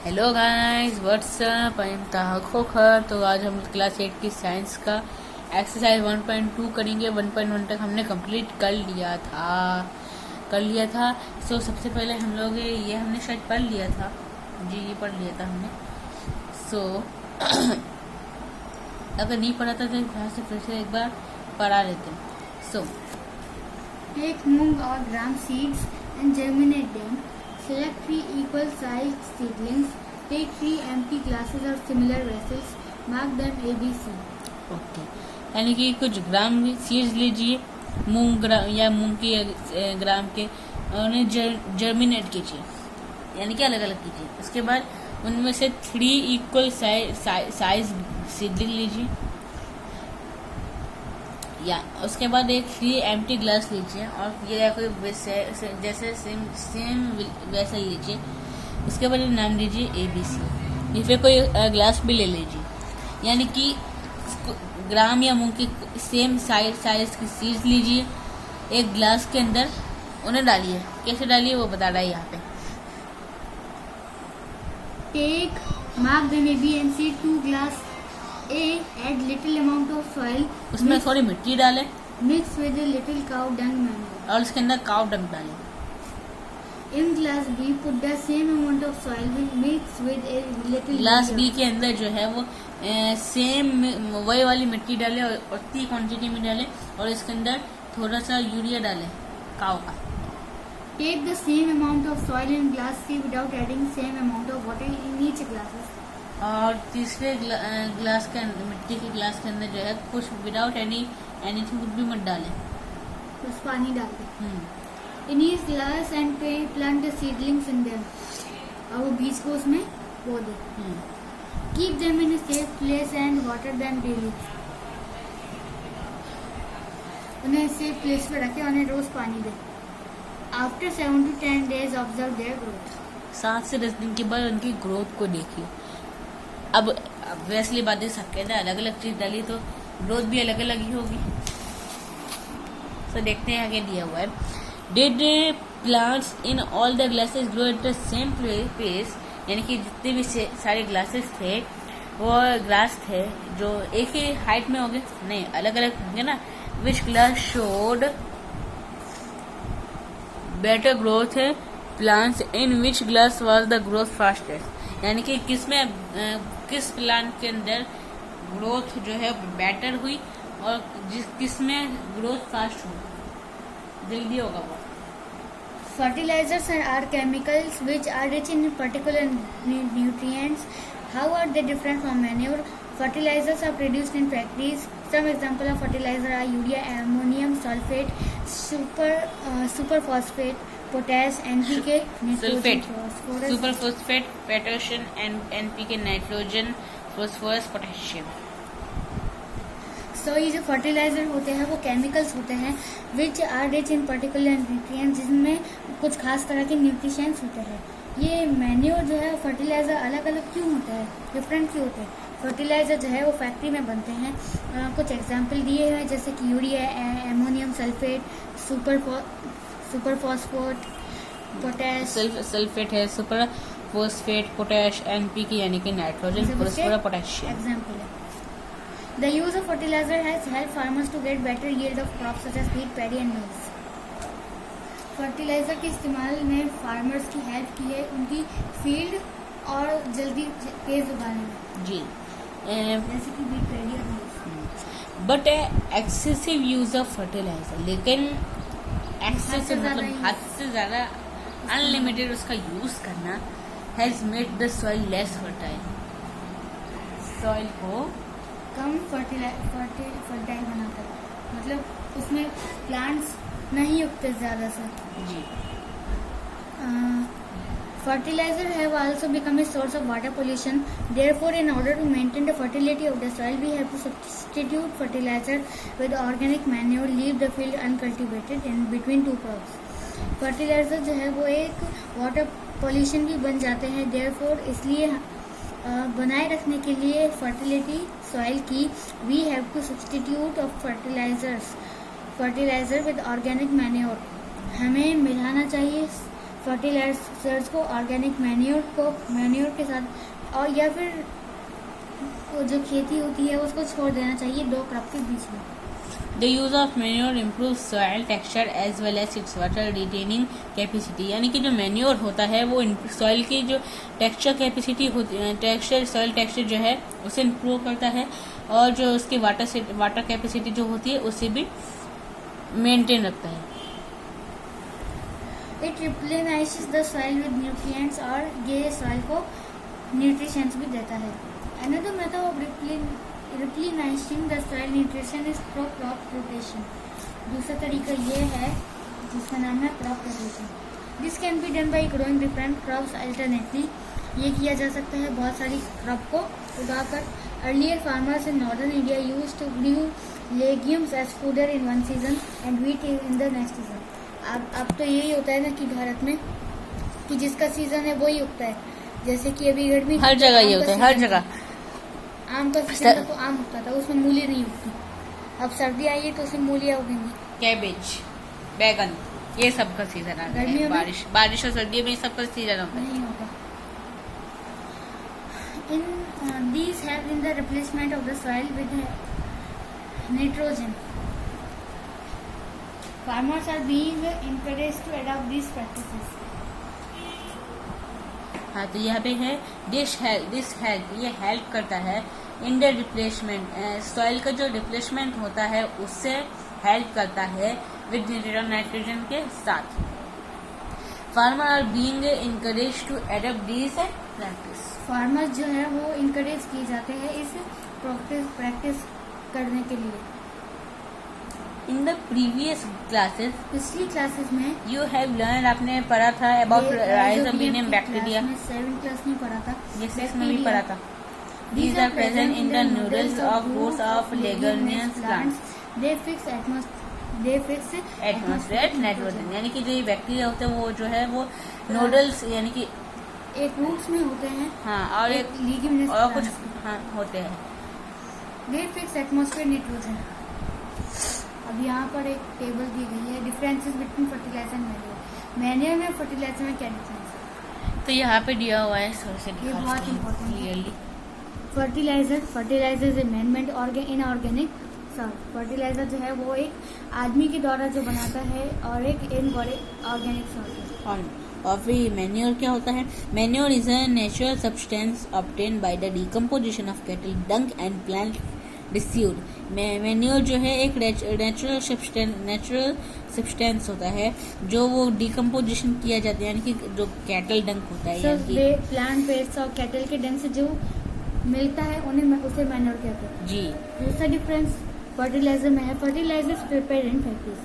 Hello guys what's up I am ताहा खोखर। तो आज हम क्लास 8 की साइंस का एक्सरसाइज 1.2 करेंगे। 1.1 तक हमने कंप्लीट कर लिया था। सो सबसे पहले हम लोग ये हमने शायद पढ़ लिया था जी, ये पढ़ लिया था हमने। सो अगर नहीं पढ़ा था तो यहाँ से फिर से एक बार पढ़ा लेते हैं। सो Take mung or gram seeds and germinate them. Select 3 equal sized seedlings. Take 3 empty glasses or similar vessels. Mark them A, B, C. Okay, यानी कि कुछ ग्राम सीड्स लीजिए, मूंग ग्राम या मूंग की ग्राम के, और उन्हें जर्मिनेट कीजिए, यानी कि अलग अलग कीजिए। उसके बाद उनमें से 3 इक्वल साइज सीडलिंग लीजिए, या उसके बाद एक 3 एम्प्टी ग्लास लीजिए और ये कोई जैसे सेम वैसा लीजिए। उसके बाद नाम लीजिए ABC, या फिर कोई ग्लास भी ले लीजिए, यानी कि ग्राम या मूंग की सेम साइज की सीड्स लीजिए, एक ग्लास के अंदर उन्हें डालिए। कैसे डालिए वो बता रहा है यहाँ पे। Take, mark them A, B and C. 2 glass A. Add little amount of soil. उसमें थोड़ी मिट्टी डालें Mix with a little cow dung manure. और उसके अंदर काव डंग डालें। In glass B, put the same amount of soil mix with a little. Glass urea. बी के अंदर जो है वो सेम वही वाली मिट्टी डालें और उतनी क्वांटिटी में डालें, और इसके अंदर थोड़ा सा यूरिया डालें काव का। Take the same amount of soil in glass C without adding same amount of water in each glasses. और तीसरे ग्लास के मिट्टी के ग्लास के अंदर जो है कुछ विदाउट एनीथिंग कुछ भी मत डालें, बस पानी डाल दें। In each glass and plant the seedlings in them. और वो बीज को उसमें बो दें। Keep them in a safe place and water them daily. उन्हें सेफ प्लेस पर रखें और उन्हें रोज पानी दें। After 7 to 10 days observe their growth. 7 से 10 दिन के बाद उनकी ग्रोथ को देखिए। अब वैसली बातें सबके अंदर अलग अलग चीज डाली तो ग्रोथ भी अलग अलग ही होगी। तो देखते हैं आगे दिया हुआ है। Did plants in all the glasses grow at the same place, यानी कि जितने भी सारे ग्लासेस थे वो ग्लास थे जो एक ही हाइट में होंगे, नहीं अलग अलग होंगे ना। विच ग्लास शोड बेटर ग्रोथ है plants in which glass was the growth fastest, यानी कि किस प्लांट के अंदर ग्रोथ जो है बेटर हुई और किसमें ग्रोथ फास्ट हुई, जल्दी होगा वो। Fertilizers are chemicals which are rich in particular nutrients. How are they different from manure? Fertilizers are produced in factories. Some examples of fertilizer are urea, ammonium sulfate, superphosphate, potash, NPK, nitrogen, phosphorus. Superphosphate, potassium, NPK, nitrogen, phosphorus, potassium. So ये जो fertiliser होते हैं वो chemicals होते हैं which are rich in particular nutrients, जिसमें कुछ खास तरह के न्यूट्रिशंस होते हैं। ये मैन्योर जो है फर्टिलाइजर अलग अलग क्यों होता है, डिफरेंट क्यों होते हैं? फर्टिलाइजर जो है वो फैक्ट्री में बनते हैं। कुछ एग्जांपल दिए हुए हैं जैसे कि urea, ammonium sulphate, super phosphate, potash. Sulphate है, सुपर फॉस्फेट, पोटैश, NPK यानी कि नाइट्रोजन, फास्फोरस, पोटेशियम एग्जाम्पल है। The use of fertilizer has helped farmers to get better yield of crops such as wheat, paddy and maize. Fertiliser के इस्तेमाल ने farmers की help की है उनकी फील्ड और जल्दी तेज उगाने में, जी। जैसे कि wheat, paddy और maize। But excessive use of fertiliser, लेकिन एक्सेसिव मतलब हद से ज्यादा अनलिमिटेड उसका यूज करना has made the soil less fertile, soil को कम फर्टाइल बनाता है, मतलब उसमें प्लांट्स नहीं उगते ज़्यादा से। जी। Fertilizer have also become a source of water pollution. Therefore, in order to maintain the fertility of the soil, we have to substitute fertilizer with organic manure. Leave the field uncultivated in between two crops. Fertilizer जो है वो एक water pollution भी बन जाते हैं। Therefore, इसलिए बनाए रखने के लिए fertility soil की we have to substitute of fertilizer with organic manure. हमें मिलाना चाहिए फर्टिलाइजर्स को ऑर्गेनिक मैन्योर के साथ, और या फिर वो जो खेती होती है उसको छोड़ देना चाहिए 2 क्रॉप के बीच में। The use of manure improves soil texture as well as its water retaining capacity। यानी कि जो मैन्योर होता है वो सॉइल की जो टेक्सचर कैपेसिटी होती है, सॉइल टेक्सचर जो है उसे इम्प्रूव करता है, और जो उसकी वाटर कैपेसिटी जो होती है उसे भी मेंटेन रखता है। It replenishes the soil with nutrients, और ये सॉइल को न्यूट्रिशंस भी देता है। Another method of replenishing the soil nutrition is crop rotation। दूसरा तरीका ये है जिसका नाम है crop rotation. This can be done by growing different crops alternately. ये किया जा सकता है बहुत सारी क्रॉप को उगाकर। Earlier farmers in northern India used to grow legumes as fodder in one season and wheat in the next season. अब तो यही होता है ना कि भारत में कि जिसका सीजन है वही उगता है। जैसे कि अभी गर्मी हर जगह ये होता है, हर जगह। आम का सीजन तो आम होता था, उसमें मूली नहीं उगती। अब सर्दी आई है तो उसमें मूलियाँ उगेंगी। कैबेज, बैगन, ये सब का सीजन आता है। गर्मियों में बारिश और सर्दियों में सब का सीजन होता है। नहीं होगा। इन these help in the replacement of the soil with nitrogen। Farmers are being encouraged to adopt these practices। हाँ, तो यहाँ पे है दिस हेल्प, ये हेल्प करता है इन द रिप्लेसमेंट, सॉइल का जो रिप्लेसमेंट होता है उससे हेल्प करता है विद नाइट्रोजन के साथ। Farmer are being encourage to adopt this practice. Farmers जो है वो इनकरेज किए जाते हैं इस प्रैक्टिस करने के लिए। इन द प्रीवियस क्लासेस, पिछली क्लासेस में यू हैव लर्न, आपने पढ़ा था about rhizobium bacteria. 7th class में पढ़ा था। ये 6 में भी पढ़ा था। These are present in the nodules of roots of leguminous plants। They fix atmosphere nitrogen, यानी कि जो ये बैक्टीरिया होते हैं वो जो है वो नोडल्स यानी कि एक रूट्स में होते हैं। हाँ, और एक लेग्यूमिनस और कुछ हाँ होते हैं। They fix atmosphere nitrogen। अब यहाँ पर एक टेबल दी गई है differences between fertiliser and manure. Manure में फर्टिलाइजर में क्या डिफरेंस है? तो यहाँ पे दिया हुआ है, सोर्स ये बहुत इम्पोर्टेंट है। Clearly. Fertiliser is a manmade inorganic soil. Fertiliser जो है वो एक आदमी के द्वारा जो बनाता है और एक ऑर्गेनिक सॉइल है। और फिर मैन्योर क्या होता है? Manure is a natural substance obtain by the decomposition of cattle dung and plant disused. Manure जो है एक नेचुरल सब्सटेंस होता है जो वो डिकम्पोजिशन किया जाता है, यानी कि जो कैटल डंग होता है, प्लांट वेस्ट और कैटल के डंग से जो मिलता है उन्हें उसे मैन्योर कहते हैं। जी। दूसरा डिफरेंस फर्टिलाइजर में है। Fertiliser prepare in factories.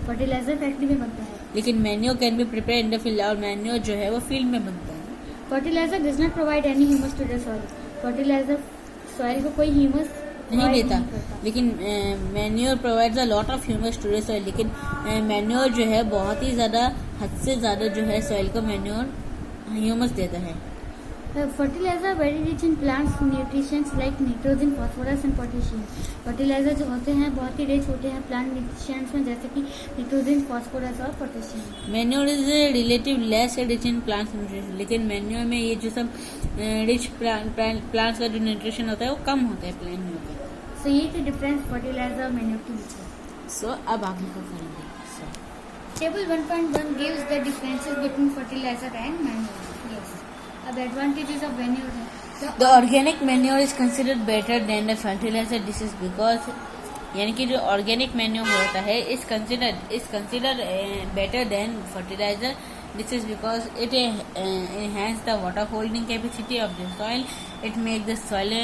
Fertiliser factory में बनता है, लेकिन manure can be prepare in the field, और मैन्योर जो है वो फील्ड में बनता है। Fertiliser does not provide any humus to the soil. Fertiliser soil को कोई ह्यूमस नहीं देता, लेकिन manure provides a lot of humus to the soil. लेकिन मैन्योर जो है बहुत ही ज्यादा, हद से ज्यादा जो है सॉइल को मैन्योर ह्यूमस देता है। Fertiliser very rich in plants nutritions like nitrogen, phosphorus and potassium. Fertiliser जो होते हैं बहुत ही रिच होते हैं प्लांट न्यूट्रिशंस में, जैसे कि नाइट्रोजन, फास्फोरस और potassium. Manure is relative less rich in plants nutrition, लेकिन मैन्योर में ये जो सब रिच प्लांट्स का जो न्यूट्रिशन होता है वो कम होता है प्लांट में। सो ये थे डिफरेंस फर्टिलाइजर और मैन्योर के बीच में। सो अब आगे को करेंगे। Table 1.1 gives the differences between fertilizer and manure। Yes. अब advantages of manure है। The organic manure is considered better than the fertilizer। This is because यानी कि जो ऑर्गेनिक मैन्योर होता है is considered better than fertilizer। This is because it enhance the water holding capacity of the soil। It make the soil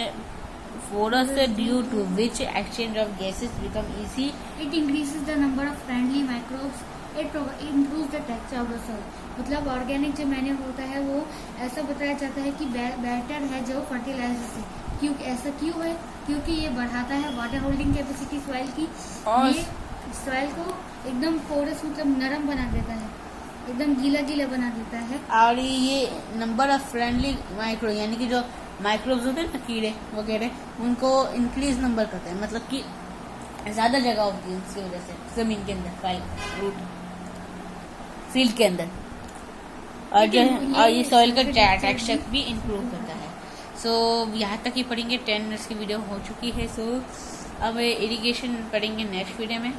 porous due to which exchange of gases become easy। It increases the number of friendly microbes। It improves the texture of the soil। मतलब organic जो manure होता है वो ऐसा बताया जाता है कि बेटर है जो फर्टिलाइजर से। क्योंकि ऐसा क्यों है? क्योंकि ये बढ़ाता है वाटर होल्डिंग कैपेसिटी सॉइल की, और ये सॉइल को एकदम पोरस मतलब नरम बना देता है, एकदम गीला गीला बना देता है। और ये नंबर ऑफ फ्रेंडली माइक्रो यानी कि जो माइक्रोब्स होते हैं ना, कीड़े वगैरह, उनको इंक्रीज नंबर करते हैं, मतलब कि ज्यादा जगह होती है उसकी वजह से जमीन के अंदर, रूट फील्ड के अंदर। और जो और ये सॉइल का टेक्सचर भी इम्प्रूव करता है। सो यहाँ तक ही पढ़ेंगे, 10 मिनट्स की वीडियो हो चुकी है। सो अब इरिगेशन पढ़ेंगे नेक्स्ट वीडियो में।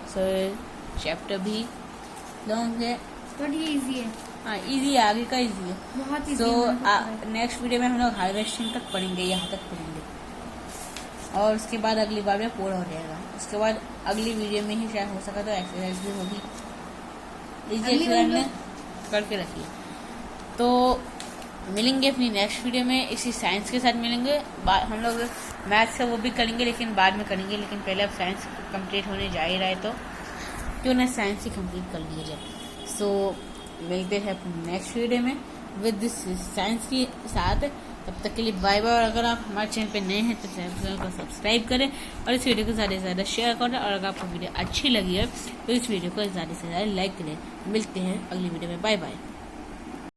सो चैप्टर भी लॉन्ग है बट ये इजी है, हाँ इजी है, आगे का इजी है। बहुत इजी सो नेक्स्ट वीडियो में हम लोग हार्वेस्टिंग तक पढ़ेंगे, यहाँ तक पढ़ेंगे और उसके बाद अगली बार में पूरा हो जाएगा। उसके बाद अगली वीडियो में ही शायद हो सका तो एक्सरसाइज भी होगी, इसी एक्सरसाइज में करके रखिए। तो मिलेंगे अपनी नेक्स्ट वीडियो में, इसी साइंस के साथ मिलेंगे। हम लोग मैथ्स का वो भी करेंगे लेकिन बाद में करेंगे, लेकिन पहले अब साइंस कंप्लीट होने जा ही रहा है तो क्यों ना साइंस ही कंप्लीट कर लिया जाए। सो मिलते हैं अपनी नेक्स्ट वीडियो में विद दिस साइंस के साथ। तब तक के लिए बाय बाय। और अगर आप हमारे चैनल पे नए हैं तो चैनल को सब्सक्राइब करें और इस वीडियो को ज़्यादा से ज़्यादा शेयर करें। और अगर आपको वीडियो अच्छी लगी है तो इस वीडियो को ज़्यादा से ज़्यादा लाइक करें। मिलते हैं अगली वीडियो में, बाय बाय।